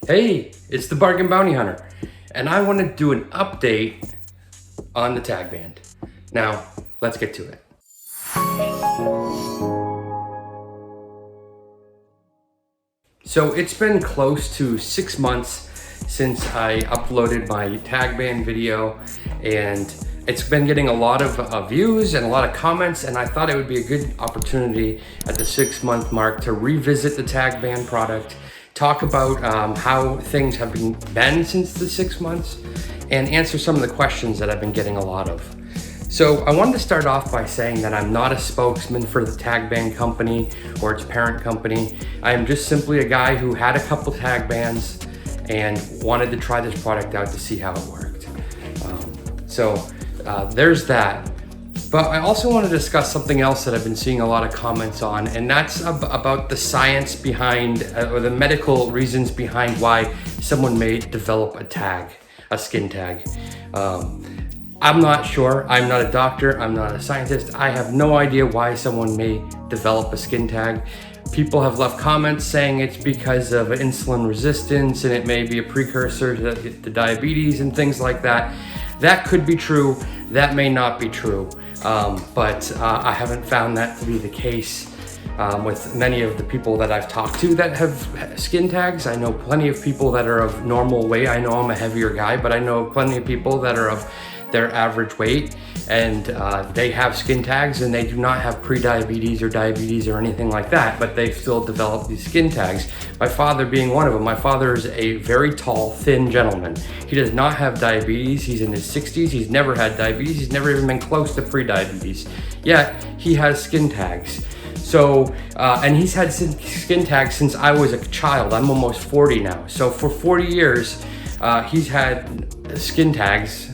Hey, it's the Bargain Bounty Hunter, and I want to do an update on the TagBand. Now, let's get to it. So it's been close to 6 months since I uploaded my TagBand video, and it's been getting a lot of views and a lot of comments, and I thought it would be a good opportunity at the 6-month mark to revisit the TagBand product, talk about how things have been since the 6 months, and answer some of the questions that I've been getting a lot of. So I wanted to start off by saying that I'm not a spokesman for the TagBand company or its parent company. I am just simply a guy who had a couple TagBands and wanted to try this product out to see how it worked. There's that. But I also want to discuss something else that I've been seeing a lot of comments on, and that's about the science behind, or the medical reasons behind why someone may develop a skin tag. I'm not sure. I'm not a doctor. I'm not a scientist. I have no idea why someone may develop a skin tag. People have left comments saying it's because of insulin resistance and it may be a precursor to diabetes and things like that. That could be true. That may not be true. But I haven't found that to be the case with many of the people that I've talked to that have skin tags. I know plenty of people that are of normal weight. I know I'm a heavier guy, but I know plenty of people that are of their average weight, and they have skin tags, and they do not have pre-diabetes or diabetes or anything like that, but they still develop these skin tags. My father being one of them. My father is a very tall, thin gentleman. He does not have diabetes. He's in his 60s. He's never had diabetes. He's never even been close to pre-diabetes. Yet he has skin tags. So, and he's had skin tags since I was a child. I'm almost 40 now. So for 40 years, he's had skin tags,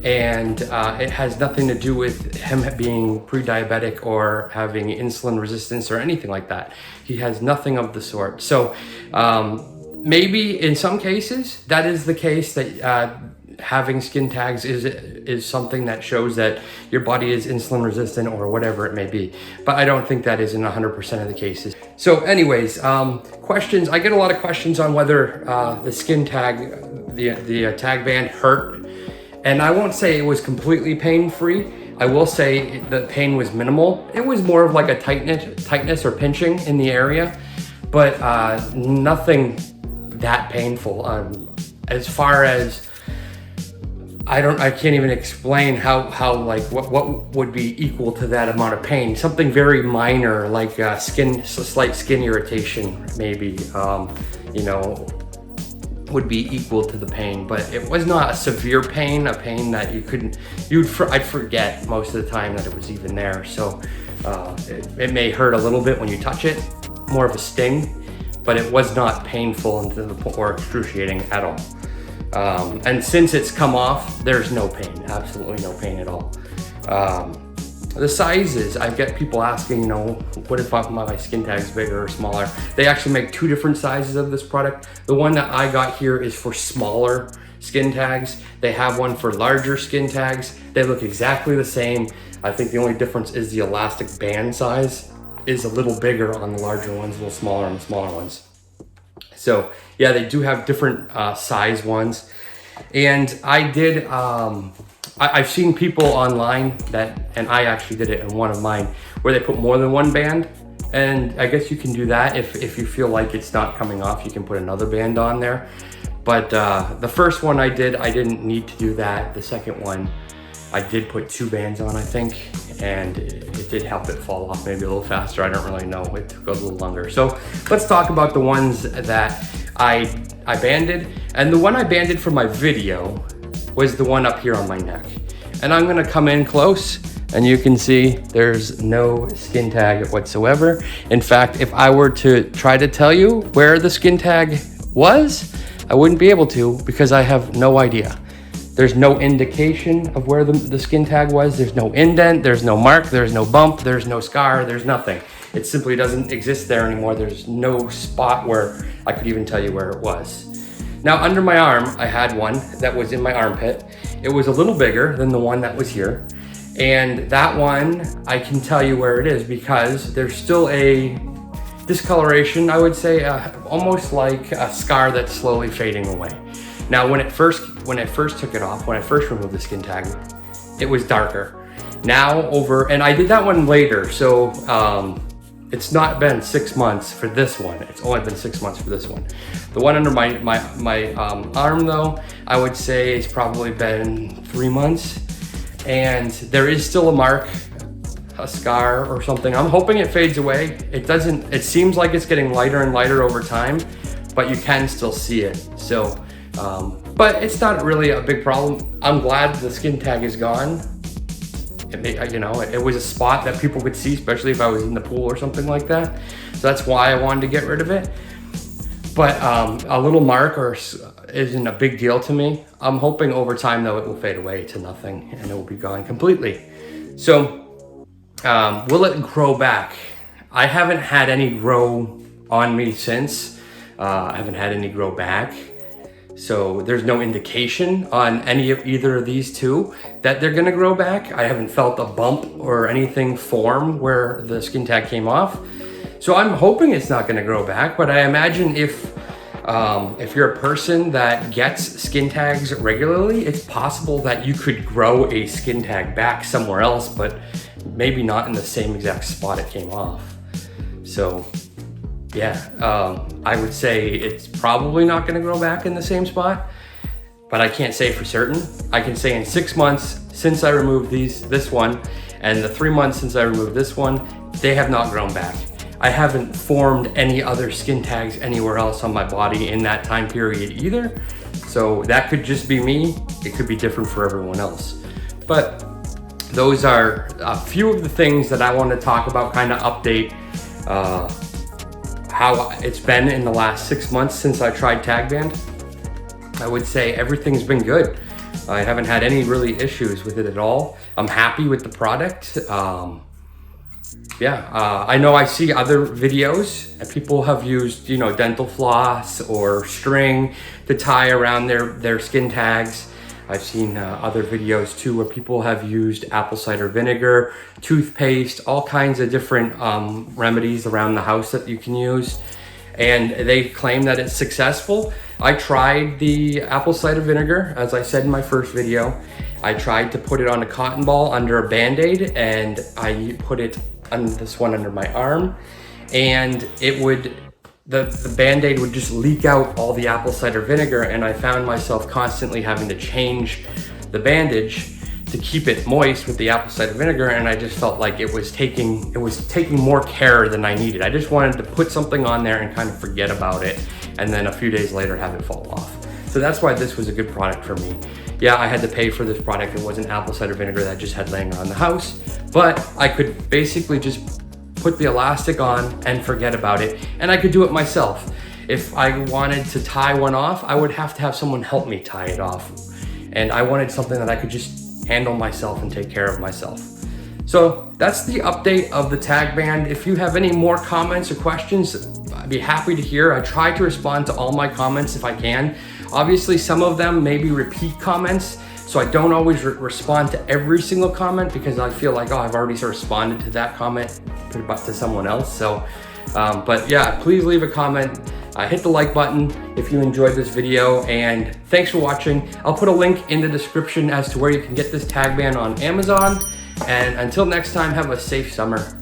and it has nothing to do with him being pre-diabetic or having insulin resistance or anything like that. He has nothing of the sort. So maybe in some cases that is the case, that having skin tags is something that shows that your body is insulin resistant or whatever it may be. But I don't think that is in 100% of the cases. So anyways, questions. I get a lot of questions on whether the skin tag, the TagBand hurt. And I won't say it was completely pain-free. I will say the pain was minimal. It was more of like a tightness or pinching in the area, but nothing that painful. As far as, I can't even explain how like what would be equal to that amount of pain. Something very minor, like slight skin irritation, maybe, would be equal to the pain, but it was not a severe pain, a pain that I'd forget most of the time that it was even there. So it may hurt a little bit when you touch it, more of a sting, but it was not painful or excruciating at all. And since it's come off, there's no pain, absolutely no pain at all. The sizes, I get people asking, what if my skin tag's bigger or smaller? They actually make 2 different sizes of this product. The one that I got here is for smaller skin tags. They have one for larger skin tags. They look exactly the same. I think the only difference is the elastic band size is a little bigger on the larger ones, a little smaller on the smaller ones. So yeah, they do have different size ones. And I did, I've seen people online and I actually did it in one of mine, where they put more than one band. And I guess you can do that if you feel like it's not coming off, you can put another band on there. But the first one I didn't need to do that. The second one, I did put 2 bands on, I think, and it did help it fall off maybe a little faster. I don't really know, it took a little longer. So let's talk about the ones that I banded. And the one I banded for my video was the one up here on my neck. And I'm gonna come in close, and you can see there's no skin tag whatsoever. In fact, if I were to try to tell you where the skin tag was, I wouldn't be able to, because I have no idea. There's no indication of where the skin tag was. There's no indent, there's no mark, there's no bump, there's no scar, there's nothing. It simply doesn't exist there anymore. There's no spot where I could even tell you where it was. Now, under my arm, I had one that was in my armpit. It was a little bigger than the one that was here. And that one, I can tell you where it is, because there's still a discoloration, I would say, almost like a scar that's slowly fading away. Now, when I first took it off, when I first removed the skin tag, it was darker. Now and I did that one later, so it's not been 6 months for this one. It's only been 6 months for this one. The one under my arm though, I would say it's probably been 3 months, and there is still a mark, a scar or something. I'm hoping it fades away. It seems like it's getting lighter and lighter over time, but you can still see it. So, but it's not really a big problem. I'm glad the skin tag is gone. It was a spot that people could see, especially if I was in the pool or something like that. So that's why I wanted to get rid of it. But a little mark isn't a big deal to me. I'm hoping over time though it will fade away to nothing and it will be gone completely. So will it grow back? I haven't had any grow on me since. I haven't had any grow back. So there's no indication on either of these two that they're gonna grow back. I haven't felt a bump or anything form where the skin tag came off. So I'm hoping it's not gonna grow back, but I imagine if you're a person that gets skin tags regularly, it's possible that you could grow a skin tag back somewhere else, but maybe not in the same exact spot it came off. So yeah, I would say it's probably not gonna grow back in the same spot, but I can't say for certain. I can say in 6 months since I removed this one, and the 3 months since I removed this one, they have not grown back. I haven't formed any other skin tags anywhere else on my body in that time period either. So that could just be me. It could be different for everyone else. But those are a few of the things that I want to talk about, kind of update how it's been in the last 6 months since I tried TagBand. I would say everything's been good. I haven't had any really issues with it at all. I'm happy with the product. I know I see other videos and people have used, dental floss or string to tie around their skin tags. I've seen other videos too where people have used apple cider vinegar, toothpaste, all kinds of different remedies around the house that you can use. And they claim that it's successful. I tried the apple cider vinegar, as I said in my first video. I tried to put it on a cotton ball under a Band-Aid, and I put it on this one under my arm, and the Band-Aid would just leak out all the apple cider vinegar, and I found myself constantly having to change the bandage to keep it moist with the apple cider vinegar, and I just felt like it was taking more care than I needed. I just wanted to put something on there and kind of forget about it, and then a few days later have it fall off. So that's why this was a good product for me. Yeah, I had to pay for this product. It wasn't apple cider vinegar that I just had laying around the house, but I could basically just put the elastic on and forget about it, and I could do it myself. If I wanted to tie one off, I would have to have someone help me tie it off, and I wanted something that I could just handle myself and take care of myself. So that's the update of the TagBand. If you have any more comments or questions, I'd be happy to hear. I try to respond to all my comments if I can. Obviously, some of them may be repeat comments, so I don't always respond to every single comment because I feel like, I've already responded to that comment to someone else. So, but yeah, please leave a comment. Hit the like button if you enjoyed this video, and thanks for watching. I'll put a link in the description as to where you can get this TagBand on Amazon. And until next time, have a safe summer.